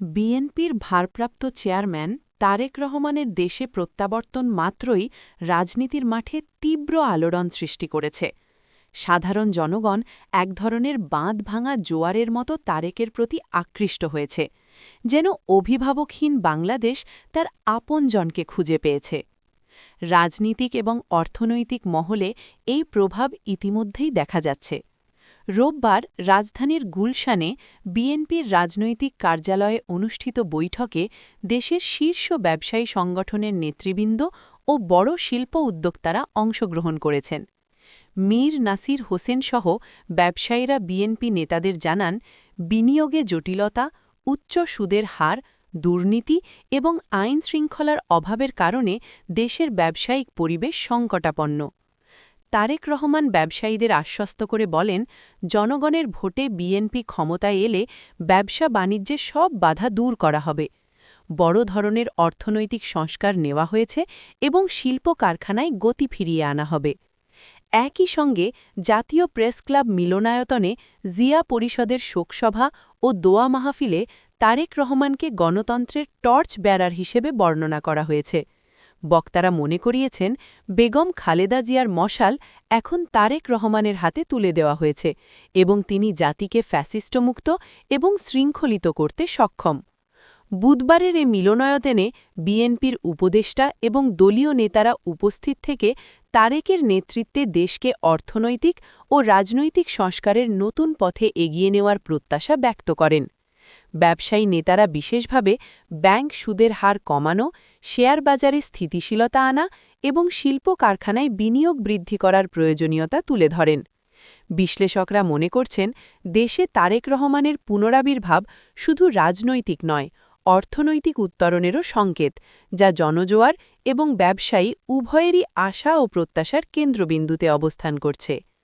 বিএনপির ভারপ্রাপ্ত চেয়ারম্যান তারেক রহমানের দেশে প্রত্যাবর্তন মাত্রই রাজনীতির মাঠে তীব্র আলোড়ন সৃষ্টি করেছে। সাধারণ জনগণ এক ধরনের বাঁধ ভাঙা জোয়ারের মতো তারেকের প্রতি আকৃষ্ট হয়েছে, যেন অভিভাবকহীন বাংলাদেশ তার আপনজনকে খুঁজে পেয়েছে। রাজনীতিক এবং অর্থনৈতিক মহলে এই প্রভাব ইতিমধ্যেই দেখা যাচ্ছে। রোববার রাজধানীর গুলশানে বিএনপির রাজনৈতিক কার্যালয়ে অনুষ্ঠিত বৈঠকে দেশের শীর্ষ ব্যবসায়ী সংগঠনের নেতৃবৃন্দ ও বড় শিল্প উদ্যোক্তারা অংশগ্রহণ করেছেন। মীর নাসির হোসেন সহ ব্যবসায়ীরা বিএনপি নেতাদের জানান, বিনিয়োগে জটিলতা, উচ্চ সুদের হার, দুর্নীতি এবং আইন শৃঙ্খলার অভাবের কারণে দেশের ব্যবসায়িক পরিবেশ সংকটাপন্ন। তারেক রহমান ব্যবসায়ীদের আশ্বস্ত করে বলেন, জনগণের ভোটে বিএনপি ক্ষমতায় এলে ব্যবসা বাণিজ্যে সব বাধা দূর করা হবে। বড় ধরনের অর্থনৈতিক সংস্কার নেওয়া হয়েছে এবং শিল্প কারখানায় গতি ফিরিয়ে আনা হবে। একই সঙ্গে জাতীয় প্রেস ক্লাব মিলনায়তনে জিয়া পরিষদের শোকসভা ও দোয়া মাহফিলে তারেক রহমানকে গণতন্ত্রের টর্চ বেয়ারার হিসেবে বর্ণনা করা হয়েছে। বক্তারা মনে করিয়েছেন, বেগম খালেদা জিয়ার মশাল এখন তারেক রহমানের হাতে তুলে দেওয়া হয়েছে এবং তিনি জাতিকে ফ্যাসিস্টমুক্ত এবং শৃঙ্খলিত করতে সক্ষম। বুধবারের এ মিলনায়তনে বিএনপির উপদেষ্টা এবং দলীয় নেতারা উপস্থিত থেকে তারেকের নেতৃত্বে দেশকে অর্থনৈতিক ও রাজনৈতিক সংস্কারের নতুন পথে এগিয়ে নেওয়ার প্রত্যাশা ব্যক্ত করেন। ব্যবসায়ী নেতারা বিশেষভাবে ব্যাংক সুদের হার কমানো, শেয়ার বাজারে স্থিতিশীলতা আনা এবং শিল্প কারখানায় বিনিয়োগ বৃদ্ধি করার প্রয়োজনীয়তা তুলে ধরেন। বিশ্লেষকরা মনে করছেন, দেশে তারেক রহমানের পুনরাবির্ভাব শুধু রাজনৈতিক নয়, অর্থনৈতিক উত্তরণেরও সংকেত, যা জনজোয়ার এবং ব্যবসায়ী উভয়েরই আশা ও প্রত্যাশার কেন্দ্রবিন্দুতে অবস্থান করছে।